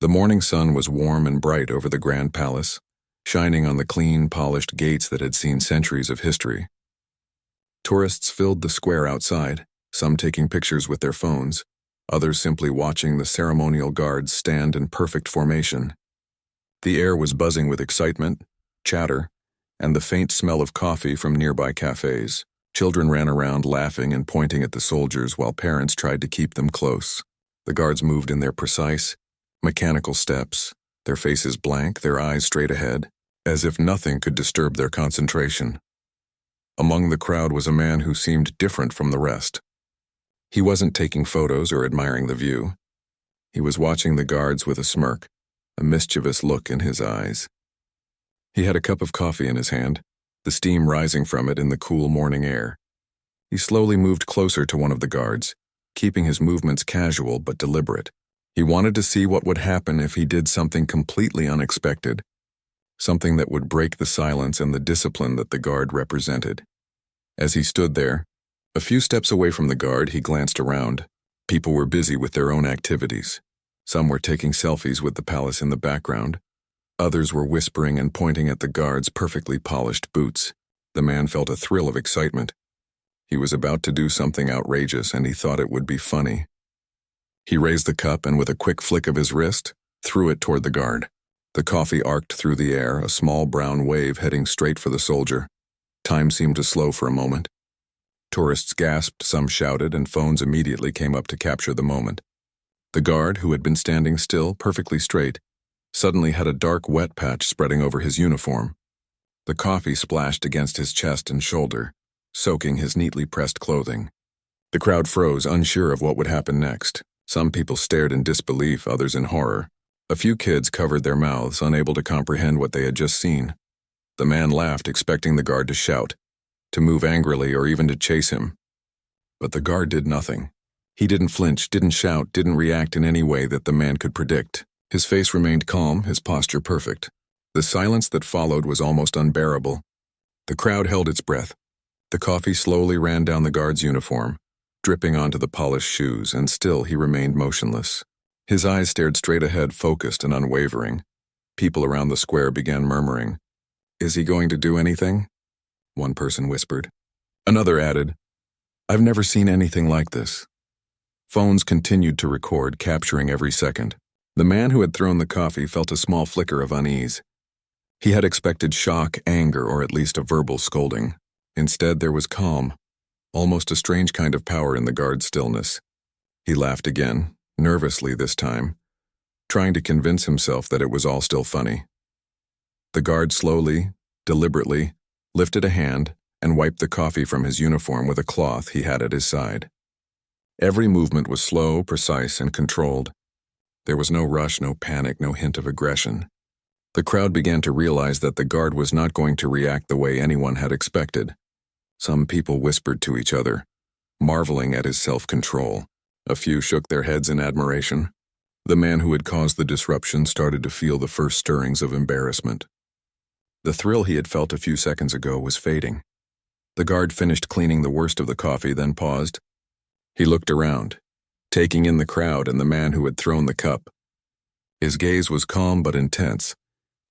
The morning sun was warm and bright over the grand palace, shining on the clean, polished gates that had seen centuries of history. Tourists filled the square outside, some taking pictures with their phones, others simply watching the ceremonial guards stand in perfect formation. The air was buzzing with excitement, chatter, and the faint smell of coffee from nearby cafes. Children ran around laughing and pointing at the soldiers while parents tried to keep them close. The guards moved in their precise, mechanical steps, their faces blank, their eyes straight ahead, as if nothing could disturb their concentration. Among the crowd was a man who seemed different from the rest. He wasn't taking photos or admiring the view. He was watching the guards with a smirk, a mischievous look in his eyes. He had a cup of coffee in his hand, the steam rising from it in the cool morning air. He slowly moved closer to one of the guards, keeping his movements casual but deliberate. He wanted to see what would happen if he did something completely unexpected, something that would break the silence and the discipline that the guard represented. As he stood there, a few steps away from the guard, he glanced around. People were busy with their own activities. Some were taking selfies with the palace in the background. Others were whispering and pointing at the guard's perfectly polished boots. The man felt a thrill of excitement. He was about to do something outrageous, and he thought it would be funny. He raised the cup and with a quick flick of his wrist, threw it toward the guard. The coffee arced through the air, a small brown wave heading straight for the soldier. Time seemed to slow for a moment. Tourists gasped, some shouted, and phones immediately came up to capture the moment. The guard, who had been standing still, perfectly straight, suddenly had a dark wet patch spreading over his uniform. The coffee splashed against his chest and shoulder, soaking his neatly pressed clothing. The crowd froze, unsure of what would happen next. Some people stared in disbelief, others in horror. A few kids covered their mouths, unable to comprehend what they had just seen. The man laughed, expecting the guard to shout, to move angrily, or even to chase him. But the guard did nothing. He didn't flinch, didn't shout, didn't react in any way that the man could predict. His face remained calm, his posture perfect. The silence that followed was almost unbearable. The crowd held its breath. The coffee slowly ran down the guard's uniform, dripping onto the polished shoes, and still he remained motionless. His eyes stared straight ahead, focused and unwavering. People around the square began murmuring. "Is he going to do anything?" one person whispered. Another added, "I've never seen anything like this." Phones continued to record, capturing every second. The man who had thrown the coffee felt a small flicker of unease. He had expected shock, anger, or at least a verbal scolding. Instead, there was calm, almost a strange kind of power in the guard's stillness. He laughed again, nervously this time, trying to convince himself that it was all still funny. The guard slowly, deliberately, lifted a hand and wiped the coffee from his uniform with a cloth he had at his side. Every movement was slow, precise, and controlled. There was no rush, no panic, no hint of aggression. The crowd began to realize that the guard was not going to react the way anyone had expected. Some people whispered to each other, marveling at his self-control. A few shook their heads in admiration. The man who had caused the disruption started to feel the first stirrings of embarrassment. The thrill he had felt a few seconds ago was fading. The guard finished cleaning the worst of the coffee, then paused. He looked around, taking in the crowd and the man who had thrown the cup. His gaze was calm but intense,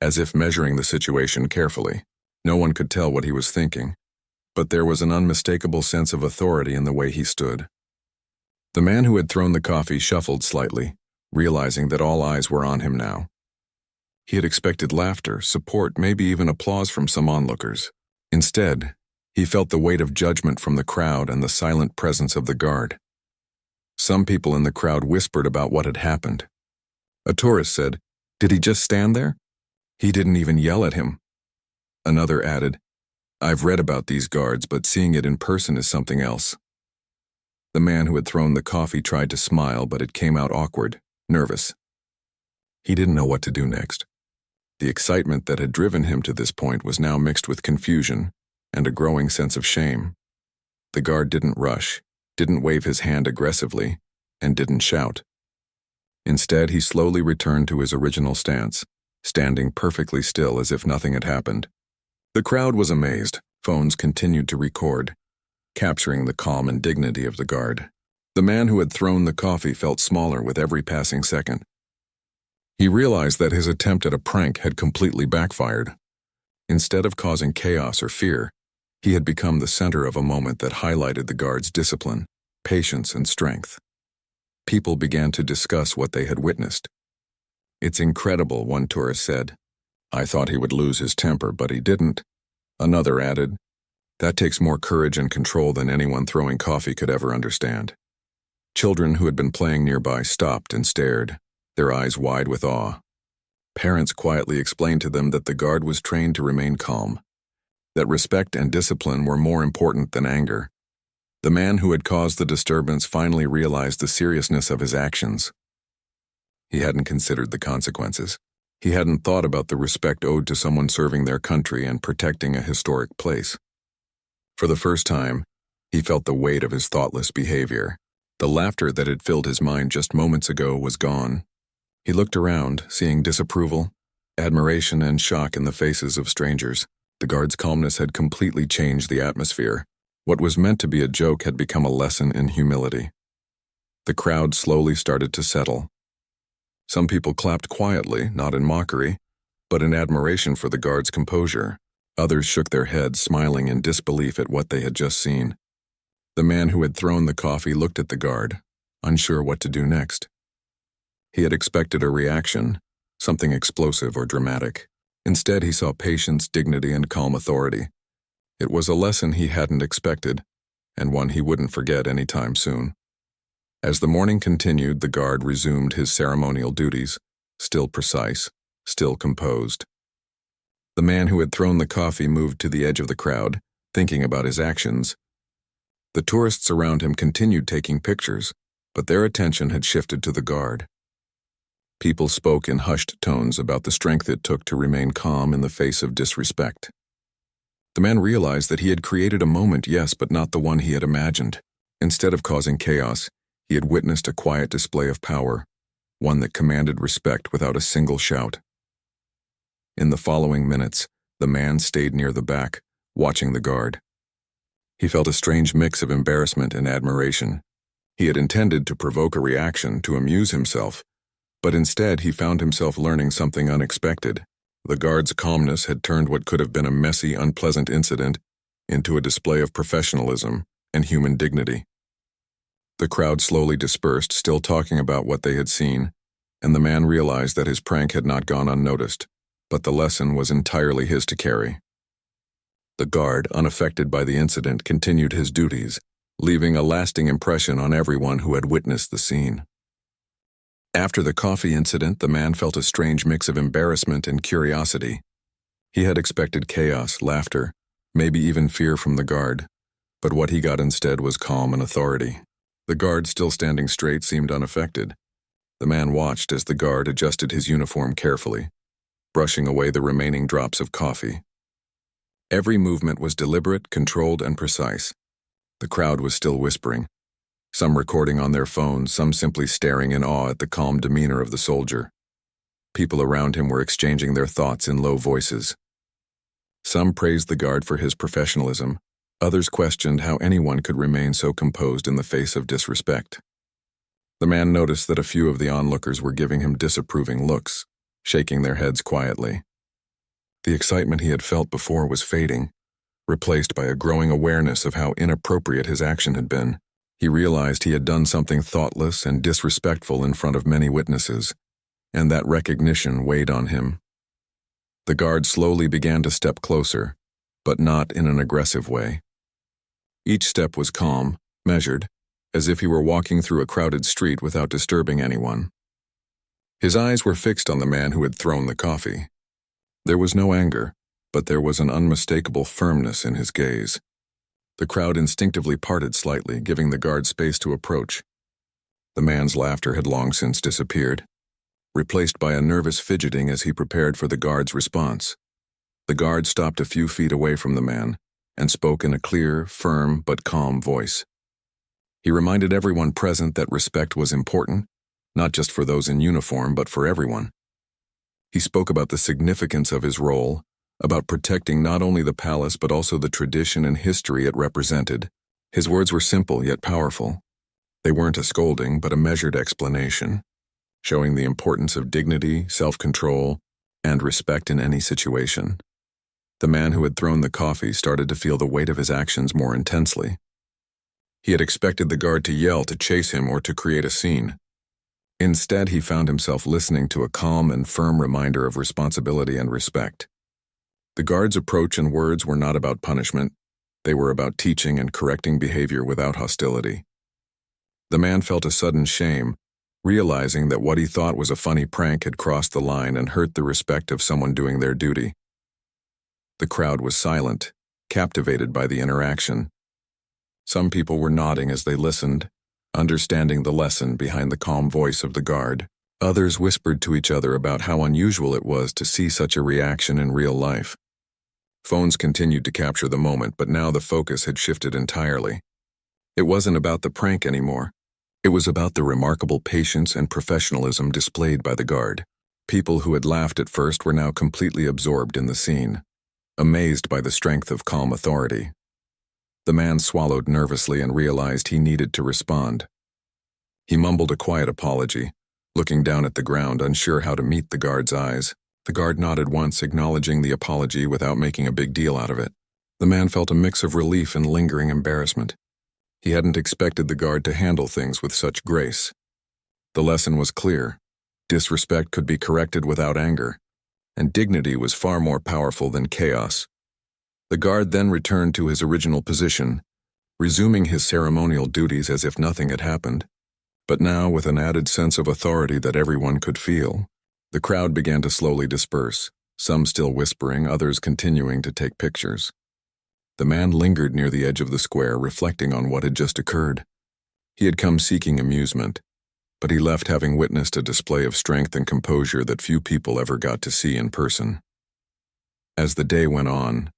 as if measuring the situation carefully. No one could tell what he was thinking, but there was an unmistakable sense of authority in the way he stood. The man who had thrown the coffee shuffled slightly, realizing that all eyes were on him now. He had expected laughter, support, maybe even applause from some onlookers. Instead, he felt the weight of judgment from the crowd and the silent presence of the guard. Some people in the crowd whispered about what had happened. A tourist said, "Did he just stand there? He didn't even yell at him." Another added, "I've read about these guards, but seeing it in person is something else." The man who had thrown the coffee tried to smile, but it came out awkward, nervous. He didn't know what to do next. The excitement that had driven him to this point was now mixed with confusion and a growing sense of shame. The guard didn't rush, didn't wave his hand aggressively, and didn't shout. Instead, he slowly returned to his original stance, standing perfectly still as if nothing had happened. The crowd was amazed. Phones continued to record, capturing the calm and dignity of the guard. The man who had thrown the coffee felt smaller with every passing second. He realized that his attempt at a prank had completely backfired. Instead of causing chaos or fear, he had become the center of a moment that highlighted the guard's discipline, patience, and strength. People began to discuss what they had witnessed. "It's incredible," one tourist said. "I thought he would lose his temper, but he didn't." Another added, "That takes more courage and control than anyone throwing coffee could ever understand." Children who had been playing nearby stopped and stared, their eyes wide with awe. Parents quietly explained to them that the guard was trained to remain calm, that respect and discipline were more important than anger. The man who had caused the disturbance finally realized the seriousness of his actions. He hadn't considered the consequences. He hadn't thought about the respect owed to someone serving their country and protecting a historic place. For the first time, he felt the weight of his thoughtless behavior. The laughter that had filled his mind just moments ago was gone. He looked around, seeing disapproval, admiration, and shock in the faces of strangers. The guard's calmness had completely changed the atmosphere. What was meant to be a joke had become a lesson in humility. The crowd slowly started to settle. Some people clapped quietly, not in mockery, but in admiration for the guard's composure. Others shook their heads, smiling in disbelief at what they had just seen. The man who had thrown the coffee looked at the guard, unsure what to do next. He had expected a reaction, something explosive or dramatic. Instead, he saw patience, dignity, and calm authority. It was a lesson he hadn't expected, and one he wouldn't forget anytime soon. As the morning continued, the guard resumed his ceremonial duties, still precise, still composed. The man who had thrown the coffee moved to the edge of the crowd, thinking about his actions. The tourists around him continued taking pictures, but their attention had shifted to the guard. People spoke in hushed tones about the strength it took to remain calm in the face of disrespect. The man realized that he had created a moment, yes, but not the one he had imagined. Instead of causing chaos, he had witnessed a quiet display of power, one that commanded respect without a single shout. In the following minutes, the man stayed near the back, watching the guard. He felt a strange mix of embarrassment and admiration. He had intended to provoke a reaction, to amuse himself, but instead he found himself learning something unexpected. The guard's calmness had turned what could have been a messy, unpleasant incident into a display of professionalism and human dignity. The crowd slowly dispersed, still talking about what they had seen, and the man realized that his prank had not gone unnoticed, but the lesson was entirely his to carry. The guard, unaffected by the incident, continued his duties, leaving a lasting impression on everyone who had witnessed the scene. After the coffee incident, the man felt a strange mix of embarrassment and curiosity. He had expected chaos, laughter, maybe even fear from the guard, but what he got instead was calm and authority. The guard, still standing straight, seemed unaffected. The man watched as the guard adjusted his uniform carefully, brushing away the remaining drops of coffee. Every movement was deliberate, controlled, and precise. The crowd was still whispering, some recording on their phones, some simply staring in awe at the calm demeanor of the soldier. People around him were exchanging their thoughts in low voices. Some praised the guard for his professionalism. Others questioned how anyone could remain so composed in the face of disrespect. The man noticed that a few of the onlookers were giving him disapproving looks, shaking their heads quietly. The excitement he had felt before was fading, replaced by a growing awareness of how inappropriate his action had been. He realized he had done something thoughtless and disrespectful in front of many witnesses, and that recognition weighed on him. The guard slowly began to step closer, but not in an aggressive way. Each step was calm, measured, as if he were walking through a crowded street without disturbing anyone. His eyes were fixed on the man who had thrown the coffee. There was no anger, but there was an unmistakable firmness in his gaze. The crowd instinctively parted slightly, giving the guard space to approach. The man's laughter had long since disappeared, replaced by a nervous fidgeting as he prepared for the guard's response. The guard stopped a few feet away from the man and spoke in a clear, firm, but calm voice. He reminded everyone present that respect was important, not just for those in uniform, but for everyone. He spoke about the significance of his role, about protecting not only the palace but also the tradition and history it represented. His words were simple yet powerful. They weren't a scolding, but a measured explanation. showing the importance of dignity, self-control, and respect in any situation. The man who had thrown the coffee started to feel the weight of his actions more intensely. He had expected the guard to yell, to chase him, or to create a scene. Instead, he found himself listening to a calm and firm reminder of responsibility and respect. The guard's approach and words were not about punishment. They were about teaching and correcting behavior without hostility. The man felt a sudden shame, realizing that what he thought was a funny prank had crossed the line and hurt the respect of someone doing their duty. The crowd was silent, captivated by the interaction. Some people were nodding as they listened, understanding the lesson behind the calm voice of the guard. Others whispered to each other about how unusual it was to see such a reaction in real life. Phones continued to capture the moment, but now the focus had shifted entirely. It wasn't about the prank anymore. It was about the remarkable patience and professionalism displayed by the guard. People who had laughed at first were now completely absorbed in the scene, amazed by the strength of calm authority. The man swallowed nervously and realized he needed to respond. He mumbled a quiet apology, looking down at the ground, unsure how to meet the guard's eyes. The guard nodded once, acknowledging the apology without making a big deal out of it. The man felt a mix of relief and lingering embarrassment. He hadn't expected the guard to handle things with such grace. The lesson was clear. Disrespect could be corrected without anger, and dignity was far more powerful than chaos. The guard then returned to his original position, resuming his ceremonial duties as if nothing had happened. But now, with an added sense of authority that everyone could feel, the crowd began to slowly disperse, some still whispering, others continuing to take pictures. The man lingered near the edge of the square, reflecting on what had just occurred. He had come seeking amusement, but he left having witnessed a display of strength and composure that few people ever got to see in person. As the day went on,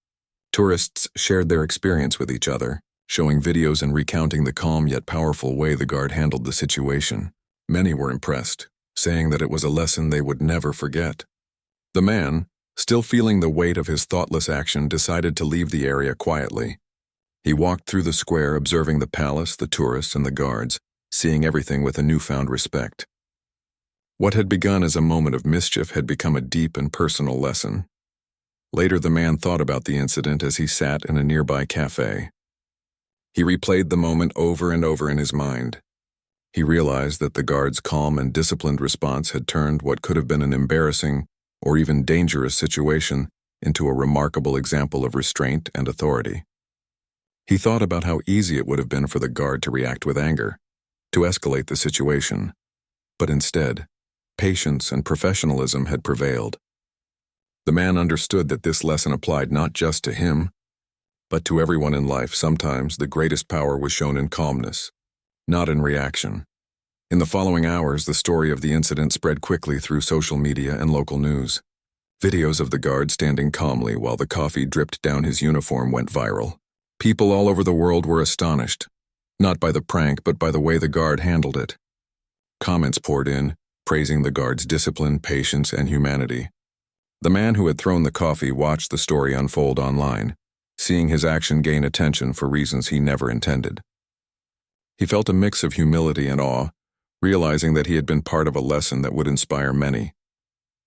tourists shared their experience with each other, showing videos and recounting the calm yet powerful way the guard handled the situation. Many were impressed, saying that it was a lesson they would never forget. The man, still feeling the weight of his thoughtless action, decided to leave the area quietly. He walked through the square, observing the palace, the tourists, and the guards, seeing everything with a newfound respect. What had begun as a moment of mischief had become a deep and personal lesson. Later, the man thought about the incident as he sat in a nearby cafe. He replayed the moment over and over in his mind. He realized that the guard's calm and disciplined response had turned what could have been an embarrassing or even dangerous situation into a remarkable example of restraint and authority. He thought about how easy it would have been for the guard to react with anger, to escalate the situation, but instead, patience and professionalism had prevailed. The man understood that this lesson applied not just to him, but to everyone in life. Sometimes the greatest power was shown in calmness, not in reaction. In the following hours, the story of the incident spread quickly through social media and local news. Videos of the guard standing calmly while the coffee dripped down his uniform went viral. People all over the world were astonished, not by the prank but by the way the guard handled it. Comments poured in, praising the guard's discipline, patience, and humanity. The man who had thrown the coffee watched the story unfold online, seeing his action gain attention for reasons he never intended. He felt a mix of humility and awe, realizing that he had been part of a lesson that would inspire many.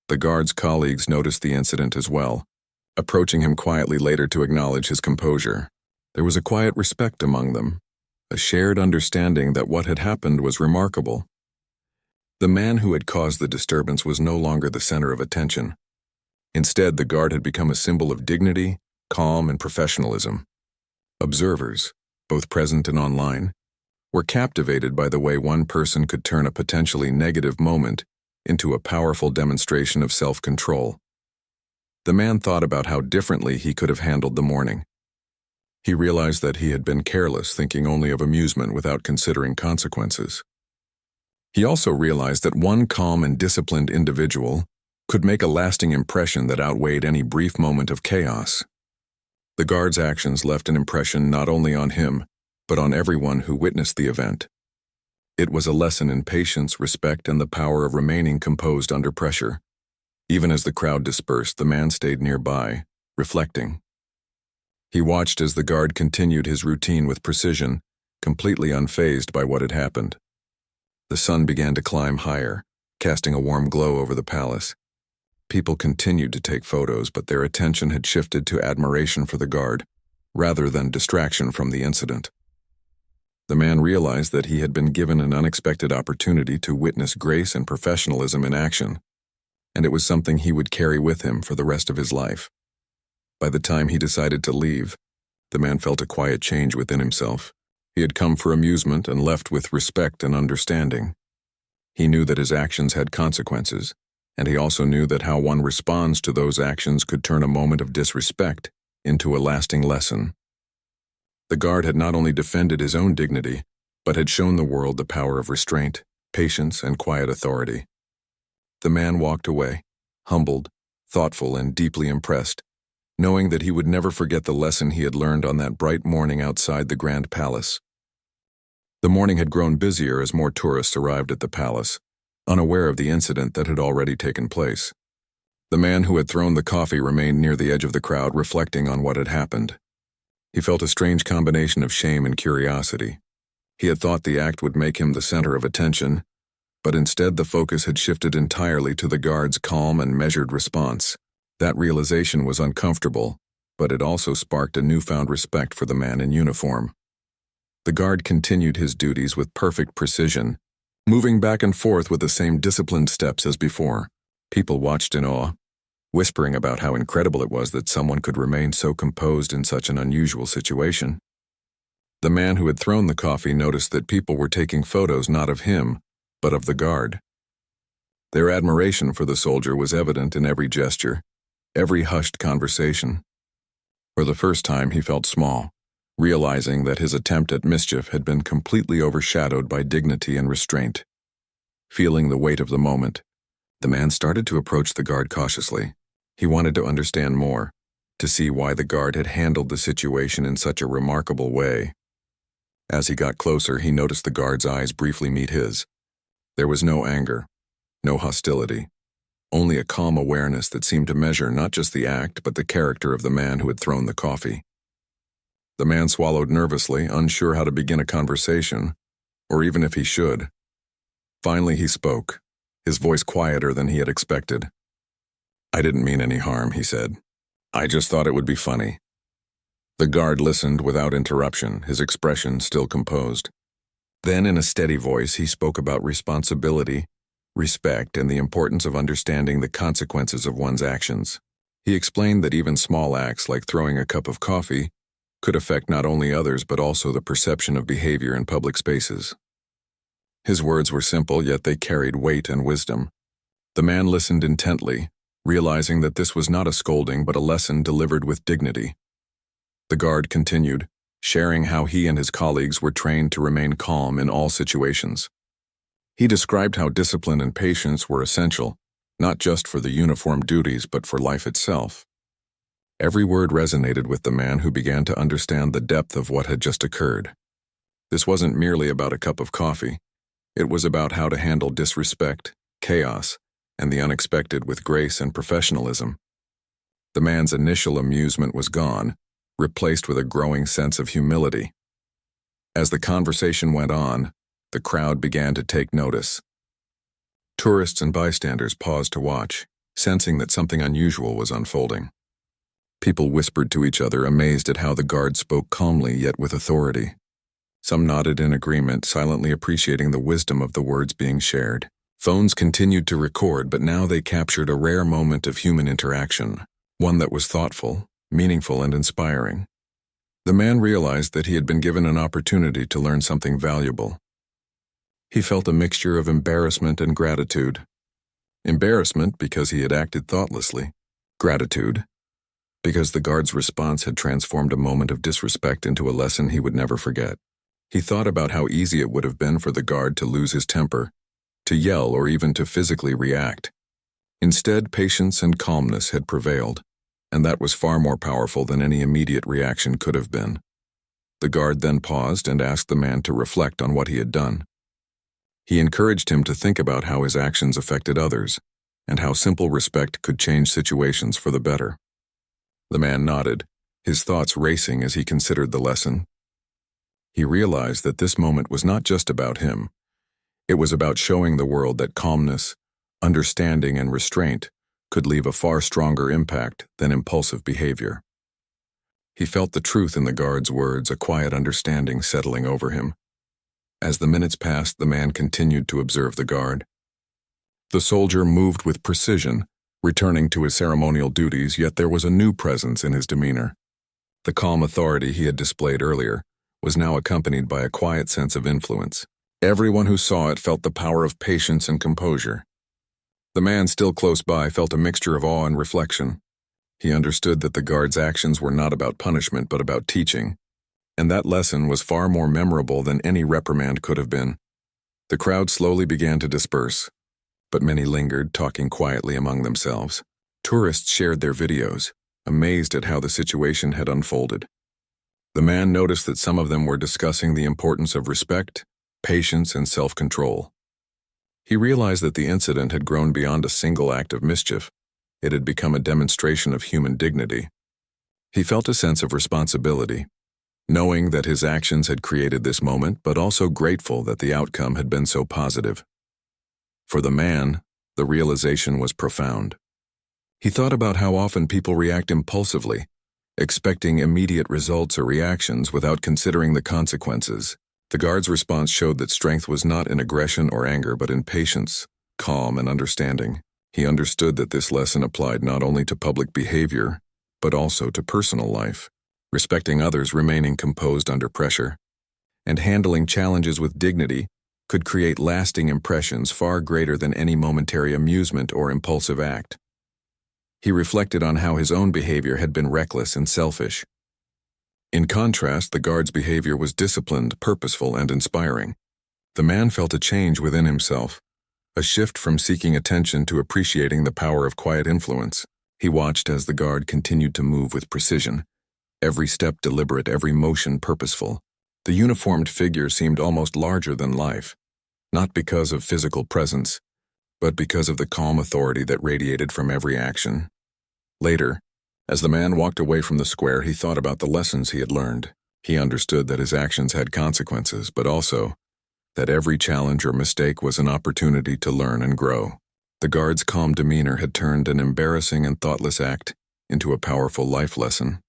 The guard's colleagues noticed the incident as well, approaching him quietly later to acknowledge his composure. There was a quiet respect among them, a shared understanding that what had happened was remarkable. The man who had caused the disturbance was no longer the center of attention. Instead, the guard had become a symbol of dignity, calm, and professionalism. Observers, both present and online, were captivated by the way one person could turn a potentially negative moment into a powerful demonstration of self-control. The man thought about how differently he could have handled the morning. He realized that he had been careless, thinking only of amusement without considering consequences. He also realized that one calm and disciplined individual could make a lasting impression that outweighed any brief moment of chaos. The guard's actions left an impression not only on him, but on everyone who witnessed the event. It was a lesson in patience, respect, and the power of remaining composed under pressure. Even as the crowd dispersed, the man stayed nearby, reflecting. He watched as the guard continued his routine with precision, completely unfazed by what had happened. The sun began to climb higher, casting a warm glow over the palace. People continued to take photos, but their attention had shifted to admiration for the guard, rather than distraction from the incident. The man realized that he had been given an unexpected opportunity to witness grace and professionalism in action, and it was something he would carry with him for the rest of his life. By the time he decided to leave, the man felt a quiet change within himself. He had come for amusement and left with respect and understanding. He knew that his actions had consequences, and he also knew that how one responds to those actions could turn a moment of disrespect into a lasting lesson. The guard had not only defended his own dignity, but had shown the world the power of restraint, patience, and quiet authority. The man walked away, humbled, thoughtful, and deeply impressed, knowing that he would never forget the lesson he had learned on that bright morning outside the Grand Palace. The morning had grown busier as more tourists arrived at the palace, unaware of the incident that had already taken place. The man who had thrown the coffee remained near the edge of the crowd, reflecting on what had happened. He felt a strange combination of shame and curiosity. He had thought the act would make him the center of attention, but instead the focus had shifted entirely to the guard's calm and measured response. That realization was uncomfortable, but it also sparked a newfound respect for the man in uniform. The guard continued his duties with perfect precision, moving back and forth with the same disciplined steps as before. People watched in awe, whispering about how incredible it was that someone could remain so composed in such an unusual situation. The man who had thrown the coffee noticed that people were taking photos not of him, but of the guard. Their admiration for the soldier was evident in every gesture, every hushed conversation. For the first time he felt small, realizing that his attempt at mischief had been completely overshadowed by dignity and restraint. Feeling the weight of the moment, the man started to approach the guard cautiously. He wanted to understand more, to see why the guard had handled the situation in such a remarkable way. As he got closer, he noticed the guard's eyes briefly meet his. There was no anger, no hostility, only a calm awareness that seemed to measure not just the act but the character of the man who had thrown the coffee. The man swallowed nervously, unsure how to begin a conversation, or even if he should. Finally he spoke, his voice quieter than he had expected. "I didn't mean any harm," he said. "I just thought it would be funny." The guard listened without interruption, his expression still composed. Then in a steady voice he spoke about responsibility, respect, and the importance of understanding the consequences of one's actions. He explained that even small acts like throwing a cup of coffee could affect not only others but also the perception of behavior in public spaces. His words were simple, yet they carried weight and wisdom. The man listened intently, realizing that this was not a scolding but a lesson delivered with dignity. The guard continued, sharing how he and his colleagues were trained to remain calm in all situations. He described how discipline and patience were essential, not just for the uniform duties but for life itself. Every word resonated with the man, who began to understand the depth of what had just occurred. This wasn't merely about a cup of coffee. It was about how to handle disrespect, chaos, and the unexpected with grace and professionalism. The man's initial amusement was gone, replaced with a growing sense of humility. As the conversation went on, the crowd began to take notice. Tourists and bystanders paused to watch, sensing that something unusual was unfolding. People whispered to each other, amazed at how the guard spoke calmly yet with authority. Some nodded in agreement, silently appreciating the wisdom of the words being shared. Phones continued to record, but now they captured a rare moment of human interaction, one that was thoughtful, meaningful, and inspiring. The man realized that he had been given an opportunity to learn something valuable. He felt a mixture of embarrassment and gratitude. Embarrassment because he had acted thoughtlessly. Gratitude because the guard's response had transformed a moment of disrespect into a lesson he would never forget. He thought about how easy it would have been for the guard to lose his temper, to yell, or even to physically react. Instead, patience and calmness had prevailed, and that was far more powerful than any immediate reaction could have been. The guard then paused and asked the man to reflect on what he had done. He encouraged him to think about how his actions affected others, and how simple respect could change situations for the better. The man nodded, his thoughts racing as he considered the lesson. He realized that this moment was not just about him. It was about showing the world that calmness, Understanding and restraint could leave a far stronger impact than impulsive behavior. He felt the truth in the guard's words, a quiet understanding settling over him. As the minutes passed, the man continued to observe the guard. The soldier moved with precision, returning to his ceremonial duties, yet there was a new presence in his demeanor. The calm authority he had displayed earlier was now accompanied by a quiet sense of influence. Everyone who saw it felt the power of patience and composure. The man still close by felt a mixture of awe and reflection. He understood that the guard's actions were not about punishment but about teaching, and that lesson was far more memorable than any reprimand could have been. The crowd slowly began to disperse, but many lingered, talking quietly among themselves. Tourists shared their videos, amazed at how the situation had unfolded. The man noticed that some of them were discussing the importance of respect, patience, and self-control. He realized that the incident had grown beyond a single act of mischief. It had become a demonstration of human dignity. He felt a sense of responsibility, knowing that his actions had created this moment, but also grateful that the outcome had been so positive. For the man, the realization was profound. He thought about how often people react impulsively, expecting immediate results or reactions without considering the consequences. The guard's response showed that strength was not in aggression or anger, but in patience, calm, and understanding. He understood that this lesson applied not only to public behavior, but also to personal life, respecting others, remaining composed under pressure, and handling challenges with dignity could create lasting impressions far greater than any momentary amusement or impulsive act. He reflected on how his own behavior had been reckless and selfish. In contrast, the guard's behavior was disciplined, purposeful, and inspiring. The man felt a change within himself, a shift from seeking attention to appreciating the power of quiet influence. He watched as the guard continued to move with precision, every step deliberate, every motion purposeful. The uniformed figure seemed almost larger than life, not because of physical presence, but because of the calm authority that radiated from every action. Later, as the man walked away from the square, he thought about the lessons he had learned. He understood that his actions had consequences, but also that every challenge or mistake was an opportunity to learn and grow. The guard's calm demeanor had turned an embarrassing and thoughtless act into a powerful life lesson.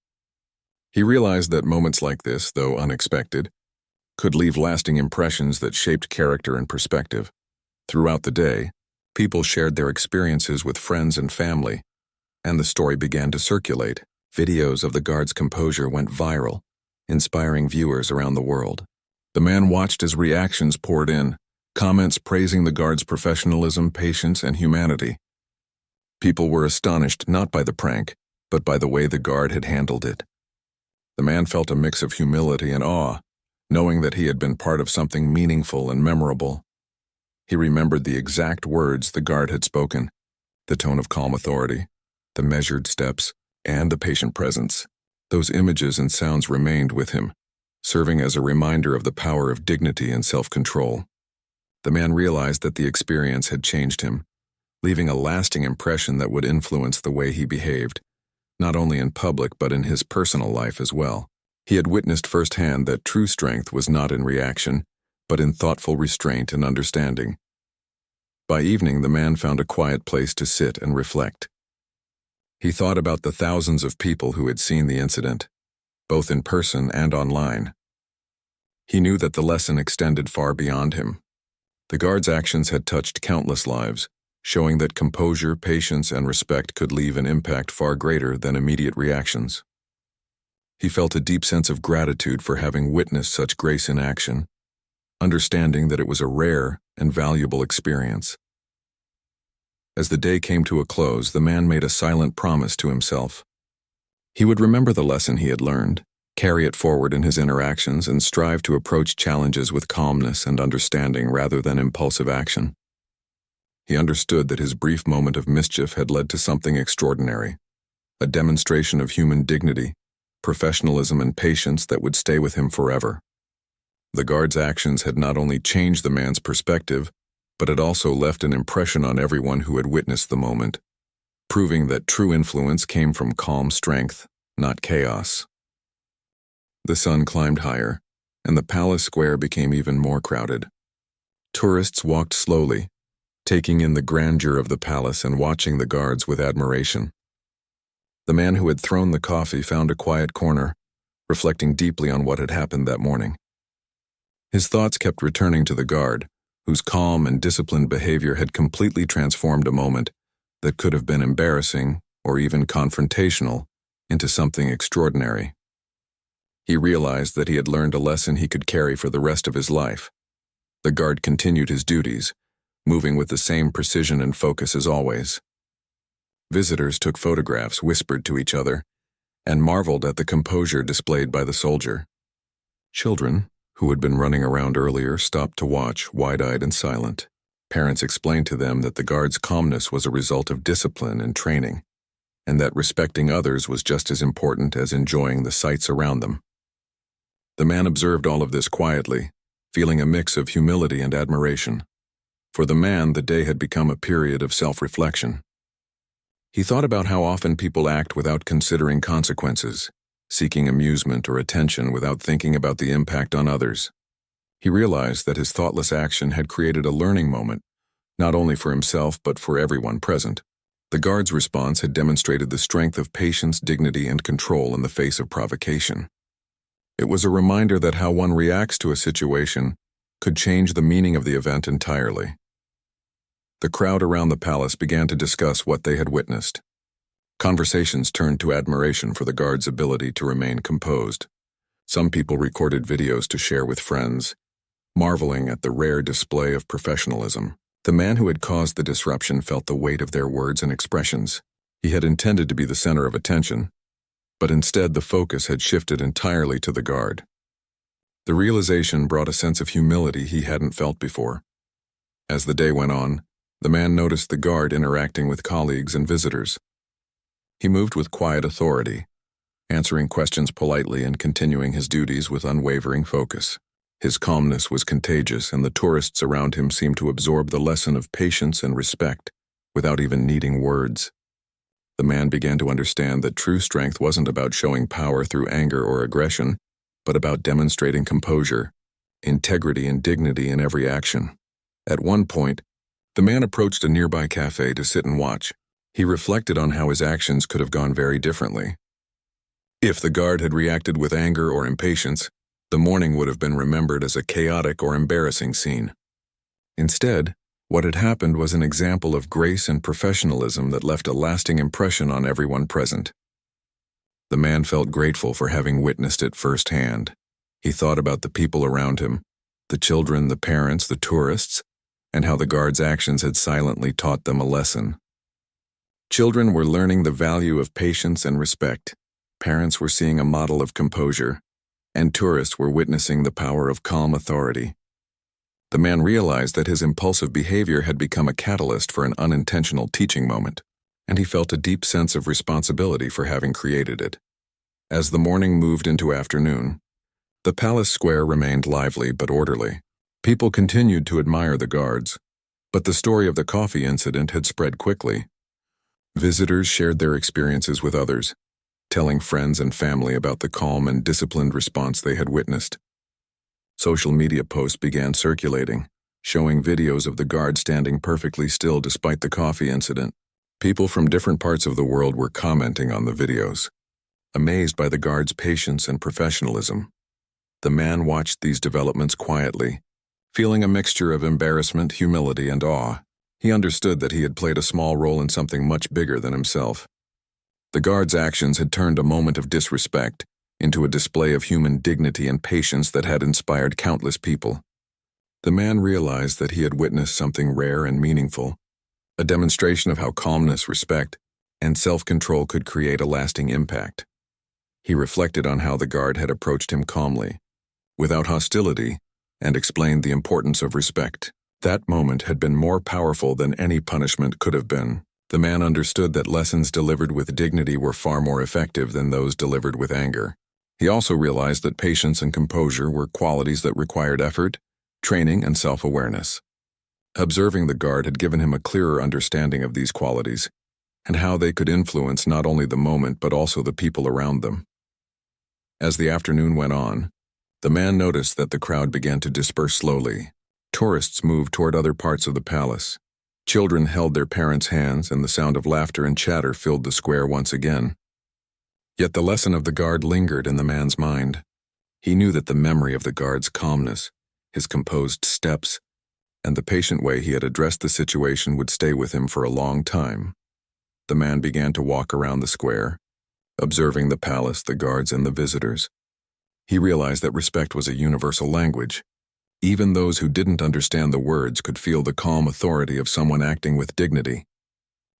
He realized that moments like this, though unexpected, could leave lasting impressions that shaped character and perspective. Throughout the day, people shared their experiences with friends and family, and the story began to circulate. Videos of the guard's composure went viral, inspiring viewers around the world. The man watched as reactions poured in, comments praising the guard's professionalism, patience, and humanity. People were astonished not by the prank, but by the way the guard had handled it. The man felt a mix of humility and awe, knowing that he had been part of something meaningful and memorable. He remembered the exact words the guard had spoken, the tone of calm authority, the measured steps, and the patient presence. Those images and sounds remained with him, serving as a reminder of the power of dignity and self-control. The man realized that the experience had changed him, leaving a lasting impression that would influence the way he behaved, not only in public but in his personal life as well. He had witnessed firsthand that true strength was not in reaction, but in thoughtful restraint and understanding. By evening, the man found a quiet place to sit and reflect. He thought about the thousands of people who had seen the incident, both in person and online. He knew that the lesson extended far beyond him. The guard's actions had touched countless lives, showing that composure, patience, and respect could leave an impact far greater than immediate reactions. He felt a deep sense of gratitude for having witnessed such grace in action, understanding that it was a rare and valuable experience. As the day came to a close, the man made a silent promise to himself. He would remember the lesson he had learned, carry it forward in his interactions, and strive to approach challenges with calmness and understanding rather than impulsive action. He understood that his brief moment of mischief had led to something extraordinary, a demonstration of human dignity, professionalism, and patience that would stay with him forever. The guard's actions had not only changed the man's perspective, but it also left an impression on everyone who had witnessed the moment, proving that true influence came from calm strength, not chaos. The sun climbed higher, and the palace square became even more crowded. Tourists walked slowly, taking in the grandeur of the palace and watching the guards with admiration. The man who had thrown the coffee found a quiet corner, reflecting deeply on what had happened that morning. His thoughts kept returning to the guard, whose calm and disciplined behavior had completely transformed a moment that could have been embarrassing or even confrontational into something extraordinary. He realized that he had learned a lesson he could carry for the rest of his life. The guard continued his duties, moving with the same precision and focus as always. Visitors took photographs, whispered to each other, and marveled at the composure displayed by the soldier. Children, who had been running around earlier, stopped to watch, wide-eyed and silent. Parents explained to them that the guard's calmness was a result of discipline and training, and that respecting others was just as important as enjoying the sights around them. The man observed all of this quietly, feeling a mix of humility and admiration. For the man, the day had become a period of self-reflection. He thought about how often people act without considering consequences, seeking amusement or attention without thinking about the impact on others. He realized that his thoughtless action had created a learning moment, not only for himself but for everyone present. The guard's response had demonstrated the strength of patience, dignity, and control in the face of provocation. It was a reminder that how one reacts to a situation could change the meaning of the event entirely. The crowd around the palace began to discuss what they had witnessed. Conversations turned to admiration for the guard's ability to remain composed. Some people recorded videos to share with friends, marveling at the rare display of professionalism. The man who had caused the disruption felt the weight of their words and expressions. He had intended to be the center of attention, but instead the focus had shifted entirely to the guard. The realization brought a sense of humility he hadn't felt before. As the day went on, the man noticed the guard interacting with colleagues and visitors. He moved with quiet authority, answering questions politely and continuing his duties with unwavering focus. His calmness was contagious, and the tourists around him seemed to absorb the lesson of patience and respect without even needing words. The man began to understand that true strength wasn't about showing power through anger or aggression, but about demonstrating composure, integrity, and dignity in every action. At one point, the man approached a nearby cafe to sit and watch. He reflected on how his actions could have gone very differently. If the guard had reacted with anger or impatience, the morning would have been remembered as a chaotic or embarrassing scene. Instead, what had happened was an example of grace and professionalism that left a lasting impression on everyone present. The man felt grateful for having witnessed it firsthand. He thought about the people around him, the children, the parents, the tourists, and how the guard's actions had silently taught them a lesson. Children were learning the value of patience and respect. Parents were seeing a model of composure, and tourists were witnessing the power of calm authority. The man realized that his impulsive behavior had become a catalyst for an unintentional teaching moment, and he felt a deep sense of responsibility for having created it. As the morning moved into afternoon, the palace square remained lively but orderly. People continued to admire the guards, but the story of the coffee incident had spread quickly. Visitors shared their experiences with others, telling friends and family about the calm and disciplined response they had witnessed. Social media posts began circulating, showing videos of the guard standing perfectly still despite the coffee incident. People from different parts of the world were commenting on the videos, amazed by the guard's patience and professionalism. The man watched these developments quietly, feeling a mixture of embarrassment, humility, and awe. He understood that he had played a small role in something much bigger than himself. The guard's actions had turned a moment of disrespect into a display of human dignity and patience that had inspired countless people. The man realized that he had witnessed something rare and meaningful, a demonstration of how calmness, respect, and self-control could create a lasting impact. He reflected on how the guard had approached him calmly, without hostility, and explained the importance of respect. That moment had been more powerful than any punishment could have been. The man understood that lessons delivered with dignity were far more effective than those delivered with anger. He also realized that patience and composure were qualities that required effort, training, and self-awareness. Observing the guard had given him a clearer understanding of these qualities, and how they could influence not only the moment but also the people around them. As the afternoon went on, the man noticed that the crowd began to disperse slowly. Tourists moved toward other parts of the palace, Children held their parents' hands, and the sound of laughter and chatter filled the square once again. Yet the lesson of the guard lingered in the man's mind. He knew that the memory of the guard's calmness, his composed steps, and the patient way he had addressed the situation would stay with him for a long time. The man began to walk around the square, observing the palace, the guards, and the visitors. He realized that respect was a universal language. Even those who didn't understand the words could feel the calm authority of someone acting with dignity.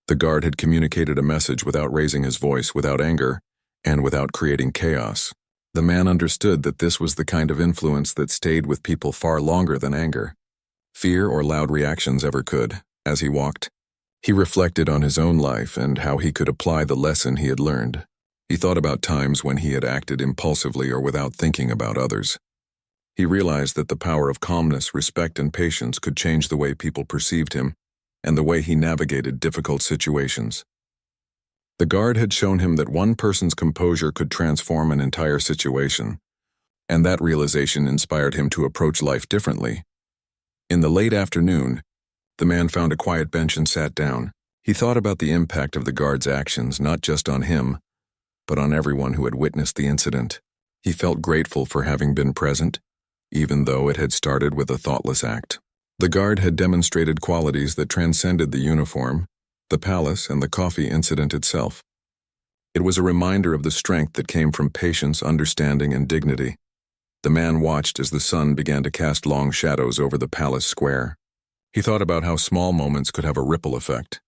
The guard had communicated a message without raising his voice, without anger, and without creating chaos. The man understood that this was the kind of influence that stayed with people far longer than anger, fear, or loud reactions ever could. As he walked, he reflected on his own life and how he could apply the lesson he had learned. He thought about times when he had acted impulsively or without thinking about others. He realized that the power of calmness, respect, and patience could change the way people perceived him and the way he navigated difficult situations. The guard had shown him that one person's composure could transform an entire situation, and that realization inspired him to approach life differently. In the late afternoon, the man found a quiet bench and sat down. He thought about the impact of the guard's actions, not just on him, but on everyone who had witnessed the incident. He felt grateful for having been present, even though it had started with a thoughtless act. The guard had demonstrated qualities that transcended the uniform, the palace, and the coffee incident itself. It was a reminder of the strength that came from patience, understanding, and dignity. The man watched as the sun began to cast long shadows over the palace square. He thought about how small moments could have a ripple effect,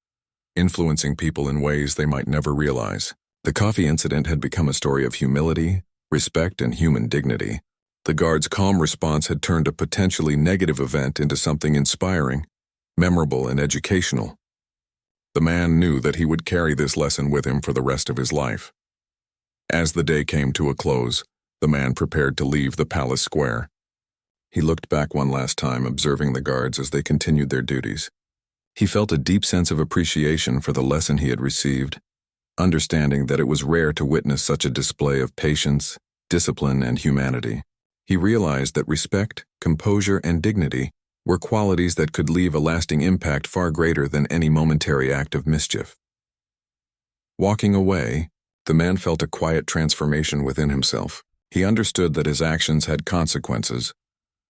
influencing people in ways they might never realize. The coffee incident had become a story of humility, respect, and human dignity. The guard's calm response had turned a potentially negative event into something inspiring, memorable, and educational. The man knew that he would carry this lesson with him for the rest of his life. As the day came to a close, the man prepared to leave the palace square. He looked back one last time, observing the guards as they continued their duties. He felt a deep sense of appreciation for the lesson he had received, understanding that it was rare to witness such a display of patience, discipline, and humanity. He realized that respect, composure, and dignity were qualities that could leave a lasting impact far greater than any momentary act of mischief. Walking away, the man felt a quiet transformation within himself. He understood that his actions had consequences,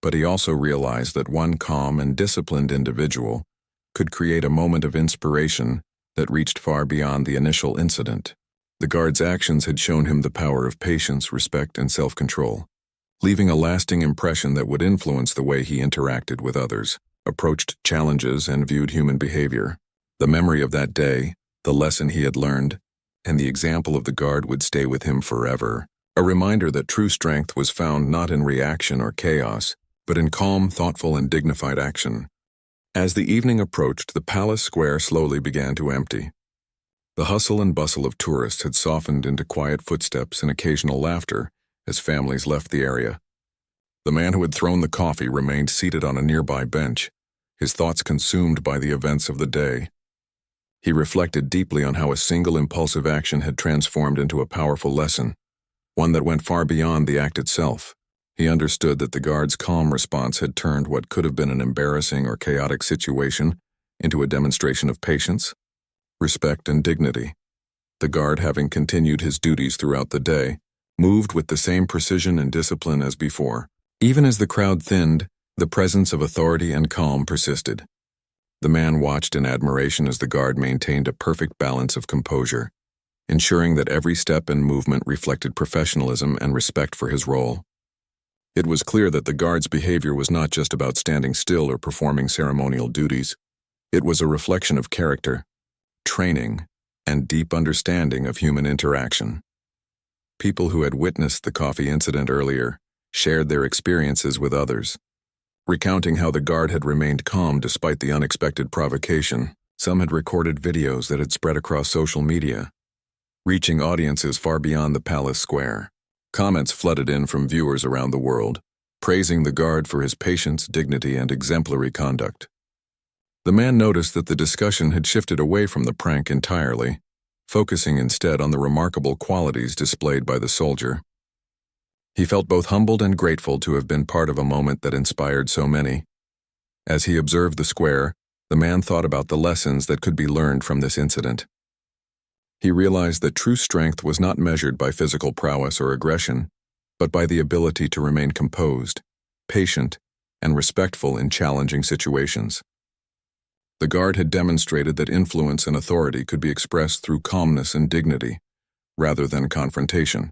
but he also realized that one calm and disciplined individual could create a moment of inspiration that reached far beyond the initial incident. The guard's actions had shown him the power of patience, respect, and self-control, leaving a lasting impression that would influence the way he interacted with others, approached challenges, and viewed human behavior. The memory of that day, the lesson he had learned, and the example of the guard would stay with him forever, a reminder that true strength was found not in reaction or chaos, but in calm, thoughtful, and dignified action. As the evening approached, the palace square slowly began to empty. The hustle and bustle of tourists had softened into quiet footsteps and occasional laughter as families left the area. The man who had thrown the coffee remained seated on a nearby bench, his thoughts consumed by the events of the day. He reflected deeply on how a single impulsive action had transformed into a powerful lesson, one that went far beyond the act itself. He understood that the guard's calm response had turned what could have been an embarrassing or chaotic situation into a demonstration of patience, respect, and dignity. The guard, having continued his duties throughout the day, moved with the same precision and discipline as before. Even as the crowd thinned, the presence of authority and calm persisted. The man watched in admiration as the guard maintained a perfect balance of composure, ensuring that every step and movement reflected professionalism and respect for his role. It was clear that the guard's behavior was not just about standing still or performing ceremonial duties. It was a reflection of character, training, and deep understanding of human interaction. People who had witnessed the coffee incident earlier shared their experiences with others, recounting how the guard had remained calm despite the unexpected provocation. Some had recorded videos that had spread across social media, reaching audiences far beyond the palace square. Comments flooded in from viewers around the world, praising the guard for his patience, dignity, and exemplary conduct. The man noticed that the discussion had shifted away from the prank entirely, focusing instead on the remarkable qualities displayed by the soldier. He felt both humbled and grateful to have been part of a moment that inspired so many. As he observed the square, The man thought about the lessons that could be learned from this incident. He realized that true strength was not measured by physical prowess or aggression, but by the ability to remain composed, patient, and respectful in challenging situations. The guard had demonstrated that influence and authority could be expressed through calmness and dignity, rather than confrontation.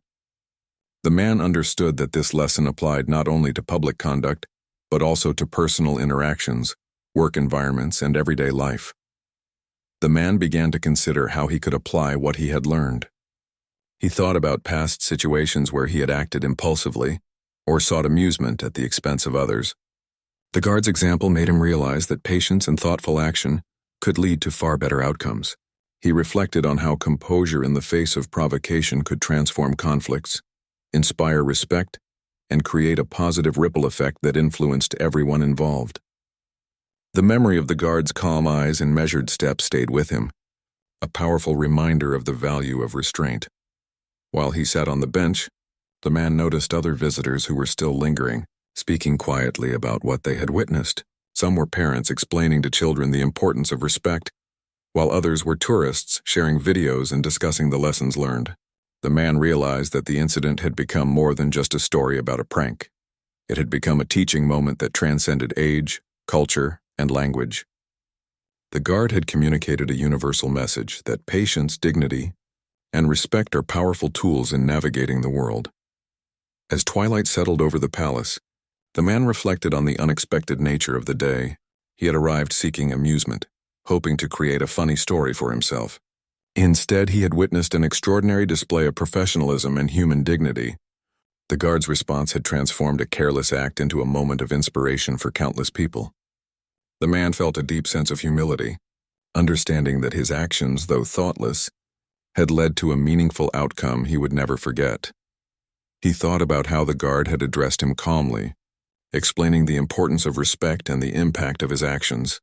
The man understood that this lesson applied not only to public conduct, but also to personal interactions, work environments, and everyday life. The man began to consider how he could apply what he had learned. He thought about past situations where he had acted impulsively or sought amusement at the expense of others. The guard's example made him realize that patience and thoughtful action could lead to far better outcomes. He reflected on how composure in the face of provocation could transform conflicts, inspire respect, and create a positive ripple effect that influenced everyone involved. The memory of the guard's calm eyes and measured steps stayed with him, a powerful reminder of the value of restraint. While he sat on the bench, the man noticed other visitors who were still lingering, speaking quietly about what they had witnessed. Some were parents explaining to children the importance of respect, while others were tourists sharing videos and discussing the lessons learned. The man realized that the incident had become more than just a story about a prank. It had become a teaching moment that transcended age, culture, and language. The guard had communicated a universal message that patience, dignity, and respect are powerful tools in navigating the world. As twilight settled over the palace, the man reflected on the unexpected nature of the day. He had arrived seeking amusement, hoping to create a funny story for himself. Instead, he had witnessed an extraordinary display of professionalism and human dignity. The guard's response had transformed a careless act into a moment of inspiration for countless people. The man felt a deep sense of humility, understanding that his actions, though thoughtless, had led to a meaningful outcome he would never forget. He thought about how the guard had addressed him calmly, explaining the importance of respect and the impact of his actions.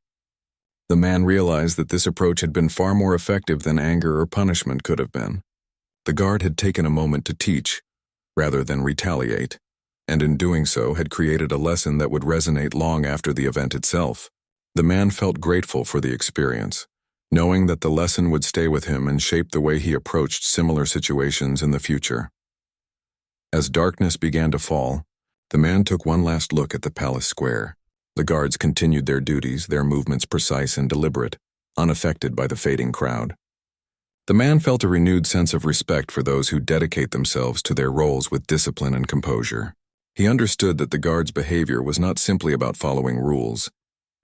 The man realized that this approach had been far more effective than anger or punishment could have been. The guard had taken a moment to teach, rather than retaliate, and in doing so had created a lesson that would resonate long after the event itself. The man felt grateful for the experience, knowing that the lesson would stay with him and shape the way he approached similar situations in the future. As darkness began to fall, the man took one last look at the palace square. The guards continued their duties, their movements precise and deliberate, unaffected by the fading crowd. The man felt a renewed sense of respect for those who dedicate themselves to their roles with discipline and composure. He understood that the guards' behavior was not simply about following rules.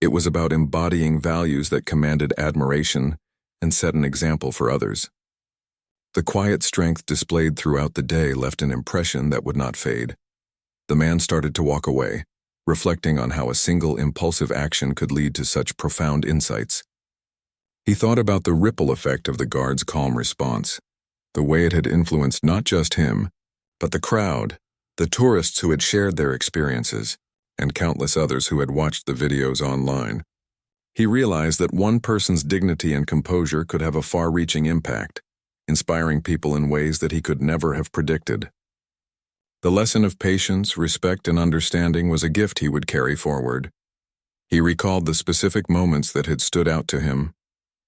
It was about embodying values that commanded admiration and set an example for others. The quiet strength displayed throughout the day left an impression that would not fade. The man started to walk away, reflecting on how a single impulsive action could lead to such profound insights. He thought about the ripple effect of the guard's calm response, the way it had influenced not just him, but the crowd, the tourists who had shared their experiences, and countless others who had watched the videos online. He realized that one person's dignity and composure could have a far-reaching impact, inspiring people in ways that he could never have predicted. The lesson of patience, respect, and understanding was a gift he would carry forward. He recalled the specific moments that had stood out to him,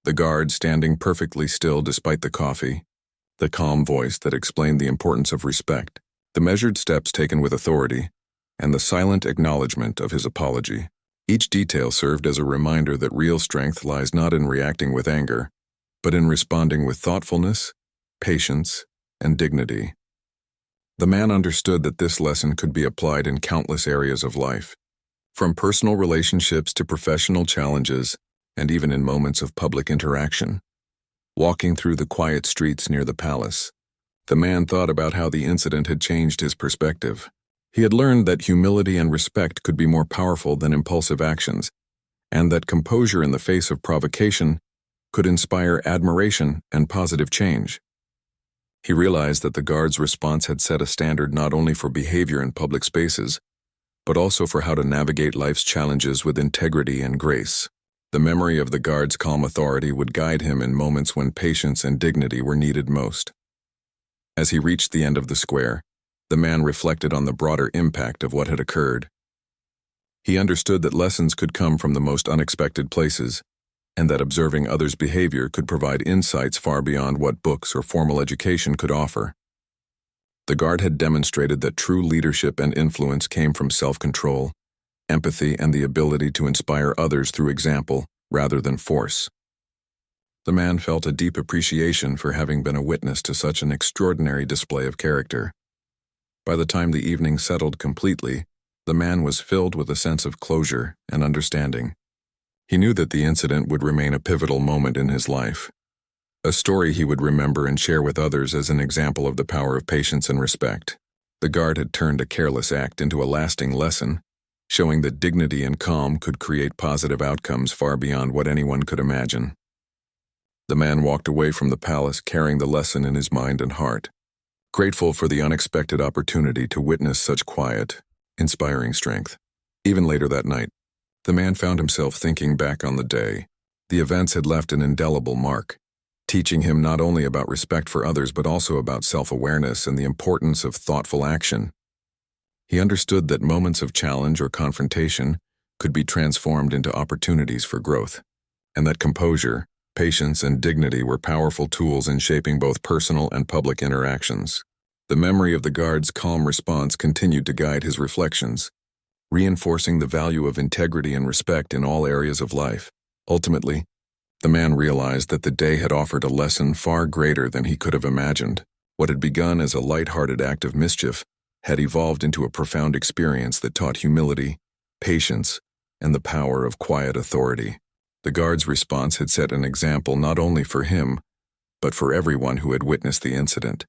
the guard standing perfectly still despite the coffee, the calm voice that explained the importance of respect, the measured steps taken with authority, and the silent acknowledgement of his apology. Each detail served as a reminder that real strength lies not in reacting with anger, but in responding with thoughtfulness, patience, and dignity. The man understood that this lesson could be applied in countless areas of life, from personal relationships to professional challenges, and even in moments of public interaction. Walking through the quiet streets near the palace, the man thought about how the incident had changed his perspective. He had learned that humility and respect could be more powerful than impulsive actions, and that composure in the face of provocation could inspire admiration and positive change. He realized that the guard's response had set a standard not only for behavior in public spaces, but also for how to navigate life's challenges with integrity and grace. The memory of the guard's calm authority would guide him in moments when patience and dignity were needed most. As he reached the end of the square, the man reflected on the broader impact of what had occurred. He understood that lessons could come from the most unexpected places, and that observing others' behavior could provide insights far beyond what books or formal education could offer. The guard had demonstrated that true leadership and influence came from self-control, empathy, and the ability to inspire others through example rather than force. The man felt a deep appreciation for having been a witness to such an extraordinary display of character. By the time the evening settled completely, the man was filled with a sense of closure and understanding. He knew that the incident would remain a pivotal moment in his life, a story he would remember and share with others as an example of the power of patience and respect. The guard had turned a careless act into a lasting lesson, showing that dignity and calm could create positive outcomes far beyond what anyone could imagine. The man walked away from the palace carrying the lesson in his mind and heart, grateful for the unexpected opportunity to witness such quiet, inspiring strength. Even later that night, the man found himself thinking back on the day. The events had left an indelible mark, teaching him not only about respect for others but also about self-awareness and the importance of thoughtful action. He understood that moments of challenge or confrontation could be transformed into opportunities for growth, and that composure, patience, and dignity were powerful tools in shaping both personal and public interactions. The memory of the guard's calm response continued to guide his reflections, reinforcing the value of integrity and respect in all areas of life. Ultimately, the man realized that the day had offered a lesson far greater than he could have imagined. What had begun as a light-hearted act of mischief had evolved into a profound experience that taught humility, patience, and the power of quiet authority. The guard's response had set an example not only for him, but for everyone who had witnessed the incident,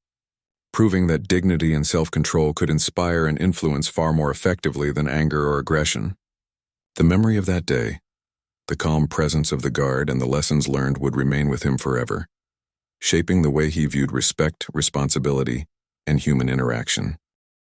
proving that dignity and self-control could inspire and influence far more effectively than anger or aggression. The memory of that day, the calm presence of the guard, and the lessons learned would remain with him forever, shaping the way he viewed respect, responsibility, and human interaction.